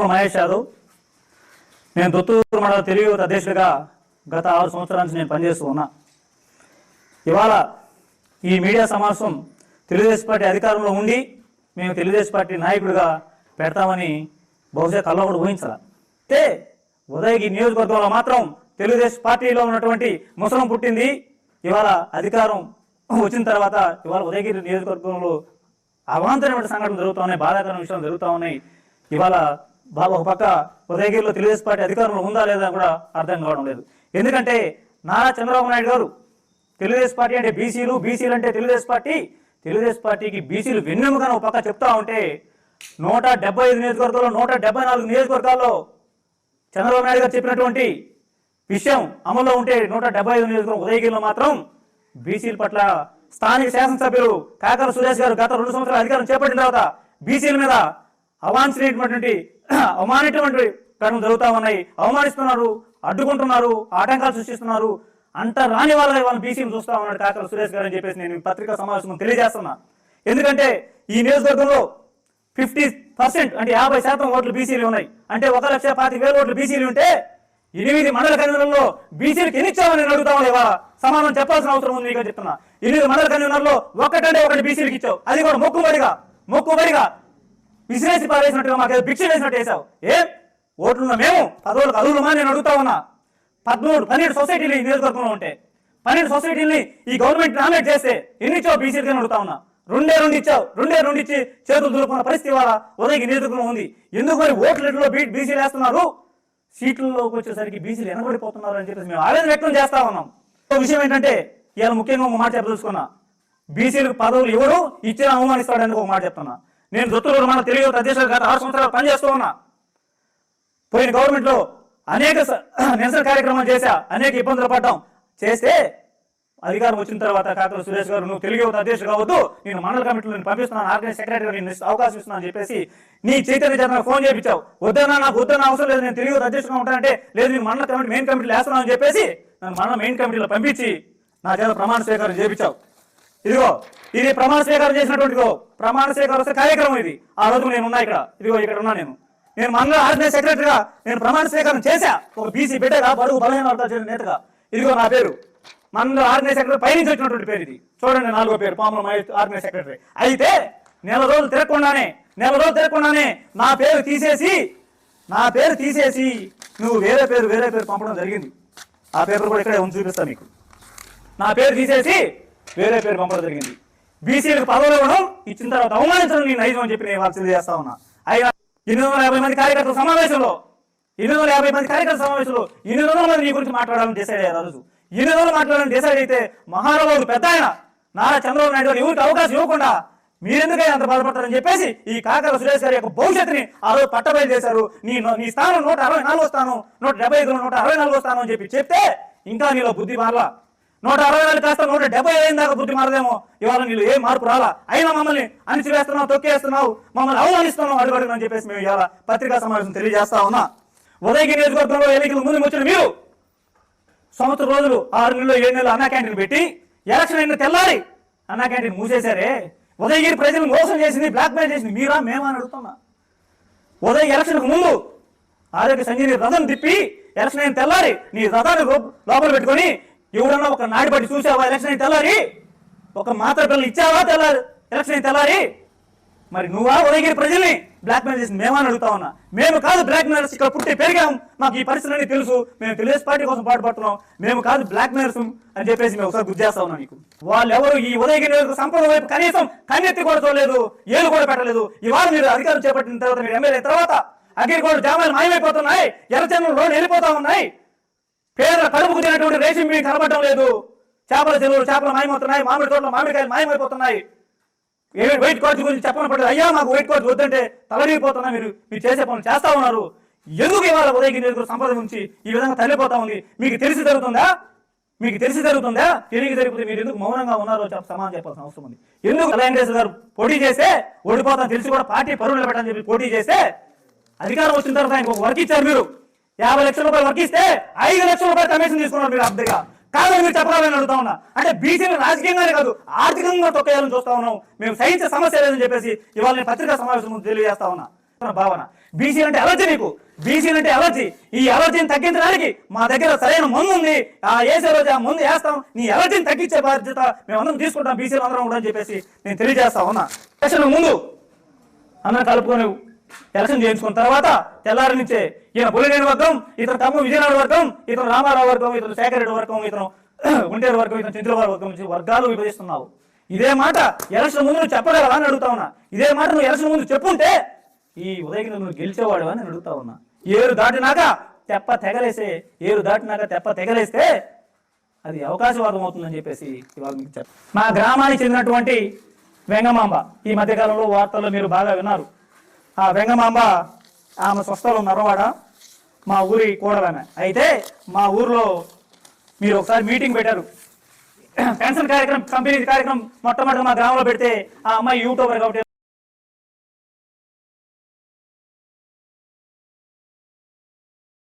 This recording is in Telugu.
పాముల మహేష్ యాదవ్. నేను దొత్తూరు మండల తెలుగు యువత అధ్యక్షుడిగా గత 6 సంవత్సరాల నుంచి నేను పనిచేస్తూ ఉన్నా. ఇవాళ ఈ మీడియా సమావేశం తెలుగుదేశం పార్టీ అధికారంలో ఉండి మేము తెలుగుదేశం పార్టీ నాయకుడిగా పెడతామని బహుశా కల్లో కూడా ఊహించాల. అయితే ఉదయగిరి నియోజకవర్గంలో మాత్రం తెలుగుదేశం పార్టీలో ఉన్నటువంటి ముసలం పుట్టింది. ఇవాళ అధికారం వచ్చిన తర్వాత ఇవాళ ఉదయగిరి నియోజకవర్గంలో అవాంతరమైన సంఘటనలు జరుగుతూ ఉన్నాయి, బాధాకరమైన విషయాలు జరుగుతూ ఉన్నాయి. ఇవాళ ఒక పక్క ఉదయగిరిలో తెలుగుదేశం పార్టీ అధికారంలో ఉందా లేదా కూడా అర్థం కావడం లేదు. ఎందుకంటే నారా చంద్రబాబు నాయుడు గారు తెలుగుదేశం పార్టీ అంటే బీసీలు, బీసీలు అంటే తెలుగుదేశం పార్టీకి బీసీలు వెన్నెముకగా ఒక పక్క చెప్తా ఉంటే 175 నియోజకవర్గాల్లో 174 నియోజకవర్గాల్లో చంద్రబాబు నాయుడు గారు చెప్పినటువంటి విషయం అమల్లో ఉంటే 175 నియోజకవర్గం ఉదయగిరిలో మాత్రం బీసీల పట్ల స్థానిక శాసనసభ్యులు కాకర సురేష్ గారు గత 2 సంవత్సరాల అధికారం చేపట్టిన తర్వాత బీసీల మీద అవాంఛనీయటువంటి అవమానటువంటి ప్రకటనలు జరుగుతూ ఉన్నాయి. అవమానిస్తున్నారు, అడ్డుకుంటున్నారు, ఆటంకాలు సృష్టిస్తున్నారు. అంత రాని వాళ్ళ బీసీలు చూస్తా ఉన్నాడు కాకర సురేష్ గారు అని చెప్పేసి నేను పత్రికా సమావేశం తెలియజేస్తున్నా. ఎందుకంటే ఈ నియోజకవర్గంలో 50% అంటే 50% ఓట్లు బీసీలు ఉన్నాయి. అంటే 1,25,000 ఓట్లు బీసీలు ఉంటే 8 మండల కన్వీనర్లలో బీసీలకు ఎన్ని ఇచ్చామని నేను అడుగుతా ఉన్నా. సమాధానం చెప్పాల్సిన అవసరం ఉంది. నీకు చెప్తున్నా, 8 మండల కన్వీనర్లో ఒకటి బీసీలకు ఇచ్చావు. అది కూడా మొక్కుబడిగా విసిరేసి పారేసినట్టుగా మాకు భిక్ష వేసినట్టు వేసావు. ఓట్లున్న మేము పదవులకు అదులుమా నేను అడుగుతా ఉన్నా. 12 సొసైటీలు ఈ నియోజకవర్గంలో ఉంటే 12 సొసైటీలని ఈ గవర్నమెంట్ నామినేట్ చేస్తే ఎన్ని ఇచ్చావు బీసీలకి అడుగుతా ఉన్నా. 2 ఇచ్చావు. 2 ఇచ్చి చేతులు దులుపుకున్న పరిస్థితి వాళ్ళ ఉదయగిరి నియోజకవర్గంలో ఉంది. ఎందుకు మరి ఓట్లలో బీసీలు వేస్తున్నారు, సీట్లలోకి వచ్చేసరికి బీసీలు వెనబడిపోతున్నారు అని చెప్పేసి మేము ఆవేదన వ్యక్తం చేస్తా ఉన్నాం. విషయం ఏంటంటే ఇవాళ ముఖ్యంగా ఒక మాట చెప్పదలుచుకున్నా. బీసీలకు పదవులు ఎవరు ఇచ్చినా అవమానిస్తాడని ఒక మాట చెప్తున్నా. నేను దొత్తూరు మన తెలుగు యువత అధ్యక్షుడు గత 6 సంవత్సరాలు పనిచేస్తూ ఉన్నా. పోయిన గవర్నమెంట్ లో అనేక నిరసన కార్యక్రమాలు చేశా, అనేక ఇబ్బందులు పడ్డాం. చేస్తే అధికారం వచ్చిన తర్వాత కాకర సురేష్ గారు నువ్వు తెలుగు యువత అధ్యక్షుడు కావద్దు, నేను మండల కమిటీలో పంపిస్తున్నాను, ఆర్గనైజ్ సెక్రటరీగా నేను అవకాశం ఇస్తున్నాను చెప్పేసి నీ చైతన్య చేత ఫోన్ చేయించావు. నాకు వద్దన్నా అవసరం లేదు, నేను తెలుగు యువత అధ్యక్షుడుగా ఉంటానంటే లేదు నేను మండల కమిటీ మెయిన్ కమిటీలో వేస్తున్నాను అని చెప్పేసి నన్ను మండల మెయిన్ కమిటీలో పంపించి నా చేత ప్రమాణ స్వీకారం చేయించావు. ఇది ప్రమాణ స్వీకారం చేసినటువంటి ప్రమాణ స్వీకారం కార్యక్రమం ఇది. ఆ రోజు నేను ఉన్నా ఇక్కడ ఉన్నా. నేను మండల ఆర్గనైజ్ సెక్రటరీగా నేను ప్రమాణ స్వీకారం చేశా. ఒక బీసీ బిడ్డగా బడుగు బలహీన వర్గాల నేతగా. నా పేరు మండల ఆర్గనైజ్ సెక్రటరీ పైనుంచి వచ్చినటువంటి పేరు ఇది. చూడండి 4వ పేరు పాముల మహేష్ ఆర్గనైజ్ సెక్రటరీ. అయితే నెల రోజులు తిరగకుండానే నా పేరు తీసేసి నువ్వు వేరే పేరు పంపడం జరిగింది. ఆ పేపర్ కూడా ఇక్కడే ఉంచి చూపిస్తా మీకు. నా పేరు తీసేసి వేరే పేరు పంపడం జరిగింది. బీసీలకు పదవులు ఇవ్వడం, ఇచ్చిన తర్వాత అవమానించడం నీ నైజం అని చెప్పి నేను వాళ్ళు తెలియజేస్తా ఉన్నా. అయినా 850 మంది కార్యకర్తల సమావేశంలో 850 మంది నీ గురించి మాట్లాడాలని డిసైడ్ అయ్యారు. రోజు 800 మాట్లాడాలని డిసైడ్ అయితే మహారాజు పెద్ద ఆయన నారా చంద్రబాబు నాయుడు గారు ఎవరికి అవకాశం ఇవ్వకుండా మీరెందుకైనా అంత బాధపడతారని చెప్పేసి ఈ కాకర సురేష్ గారి యొక్క భవిష్యత్తుని ఆ రోజు పట్టబయలు చేశారు. నీ స్థానం 164 స్థానం 175 164 స్థానం అని చెప్తే ఇంకా నీలో బుద్ధి మారలా. 164 కాస్త 170 అయిన దాకా బుద్ధి మారదేమో. ఇవాళ నీళ్ళు ఏ మార్పు రాలా. అయినా మమ్మల్ని అణిచివేస్తున్నావు, తొక్కేస్తున్నావు, మమ్మల్ని అవమానిస్తున్నావు అడుగడుగునని చెప్పేసి మేము ఇవాళ పత్రికా సమావేశం తెలియజేస్తా ఉన్నా. ఉదయగిరి నియోజకవర్గంలో ఎన్నికలు ముందు వచ్చిన మీరు సంవత్సరం రోజులు 6 నెలలు 7 నెలలు అన్నా క్యాంటీన్ పెట్టి ఎలక్షన్ అయిన తెల్లారి అన్నా క్యాంటీన్ మూసేశారే. ఉదయగిరి ప్రజలను మోసం చేసింది, బ్లాక్ మెయిల్ చేసింది మీరా మేమా అని అడుగుతున్నా. ఎలక్షన్కు ముందు ఆరోగ్య సంజీని రథం తిప్పి ఎలక్షన్ అయిన తెల్లారి నీ రథాన్ని లోపల పెట్టుకొని ఎవడన్నా ఒక నాడిపట్టి చూసావా? ఎలక్షన్ అయిన తెల్లారి ఒక మాత్ర పిల్లలు ఇచ్చావా? ఎలక్షన్ అయిన తెల్లారి మరి నువ్వా ఉదయగిరి ప్రజల్ని బ్లాక్ మెయిల్ చేసింది మేమని అడుగుతా ఉన్నా. మేము కాదు బ్లాక్ మెయిల్స్, ఇక్కడ పుట్టి పెరిగాం, మాకు ఈ పరిస్థితులన్నీ తెలుసు, మేము తెలుగుదేశం పార్టీ కోసం పాటుపడుతున్నాం, మేము కాదు బ్లాక్ మెయిల్స్ అని చెప్పేసి మేము ఒకసారి గుర్తు చేస్తా ఉన్నాం నీకు. వాళ్ళు ఎవరు ఈ ఉదయగిరి సంపద వైపు కనీసం కన్నెత్తి కూడా చూడలేదు, ఏలు కూడా పెట్టలేదు. ఇవాళ మీరు అధికారం చేపట్టిన తర్వాత మీరు ఎమ్మెల్యే తర్వాత అగ్రిగోల్డ్ జామాలు మాయమైపోతున్నాయి, ఎర్రచంద్రం లోన్ వెళ్ళిపోతా ఉన్నాయి, పేదల కడుపుకు తినటువంటి రేషన్ బియ్యం కనబడడం లేదు, చేపల చెరువులు చేపలు మాయమవుతున్నాయి, మామిడి తోటలో మామిడికాయలు మాయమైపోతున్నాయి. వెయిట్ కోర్స్ గురించి చెప్పని పడలేదు. అయ్యా మాకు వెయిట్ కోర్స్ వద్దంటే తలడిపోతున్నా మీరు చేసే పనులు చేస్తా ఉన్నారు. ఎందుకు ఇవాళ ఉదయగిరి నియోజకవర్గ సంపద నుంచి ఈ విధంగా తల్లిపోతా ఉంది? మీకు తెలిసి జరుగుతుందా? తిరిగి జరిగితే మీరు ఎందుకు మౌనంగా ఉన్నారో సమాధానం చెప్పాల్సిన అవసరం ఉంది. ఎందుకు వెంకటేశ్వర గారు పోటీ చేస్తే ఓడిపోతాం తెలిసి కూడా పార్టీ పరువు నిలబెట్టని చెప్పి పోటీ చేస్తే అధికారం వచ్చిన తర్వాత ఆయనకు ఒక వర్క్ ఇచ్చారు. మీరు 50 లక్షల రూపాయలు వర్క్ ఇస్తే 5 లక్షల రూపాయలు కమిషన్ తీసుకున్నారు మీరు అబ్దుగా. కాదని మీరు చెప్పాలని అడుగుతా ఉన్నా. అంటే బీసీలు రాజకీయంగానే కాదు ఆర్థికంగా తొక్కేయాలని చూస్తా ఉన్నాం. మేము సహించే సమస్య లేదని చెప్పేసి ఇవాళ నేను పత్రికా సమావేశం తెలియజేస్తా ఉన్నా. భావన. బీసీ అంటే అలర్జీ, నీకు బీసీ అంటే అలర్జీ. ఈ అలర్జీని తగ్గించడానికి మా దగ్గర సరైన మందు ఉంది, ఆ వేసే రోజు ఆ మందు వేస్తాం, నీ అలర్జీని తగ్గించే బాధ్యత మేమందరం తీసుకుంటాం, బీసీలు అందరం కూడా అని చెప్పేసి నేను తెలియజేస్తా ఉన్నా. ఎలక్షన్ ముందు అందరం కలుపుకొని ఎలక్షన్ చేయించుకున్న తర్వాత తెల్లారి నుంచే ఈయన బుల్లినేని వర్గం, ఇతను ఖమ్మం విజయనగరం వర్గం, ఇతను రామారావు వర్గం, ఇతను శేఖర్ రెడ్డి వర్గం, ఇతను ఉంటేరు వర్గం, ఇతను చంద్రబాబు వర్గం నుంచి వర్గాలు విభజిస్తున్నావు. ఇదే మాట ఎలక్షన్ ముందు నువ్వు చెప్పగలవా అని అడుగుతా ఉన్నా. ఇదే మాట నువ్వు ఎలక్షన్ ముందు చెప్పుంటే ఈ ఉదయగిరి నువ్వు గెలిచేవాడు అని అడుగుతా ఉన్నా. ఏరు దాటినాక తెప్ప తెగలేస్తే అది అవకాశవాదం అవుతుందని చెప్పేసి ఇవాళ మీకు చెప్పారు. మా గ్రామానికి చెందినటువంటి వెంగమాంబ ఈ మధ్యకాలంలో వార్తల్లో మీరు బాగా విన్నారు. ఆ వెంగమాంబ ఆమె స్వస్థలం నరవాడ, మా ఊరి కోడలామె. అయితే మా ఊర్లో మీరు ఒకసారి మీటింగ్ పెట్టారు, పెన్షన్ కార్యక్రమం, కంపెనీ కార్యక్రమం మొట్టమొదటి మా గ్రామంలో పెడితే ఆ అమ్మాయి యూట్యూబర్ కాబట్టి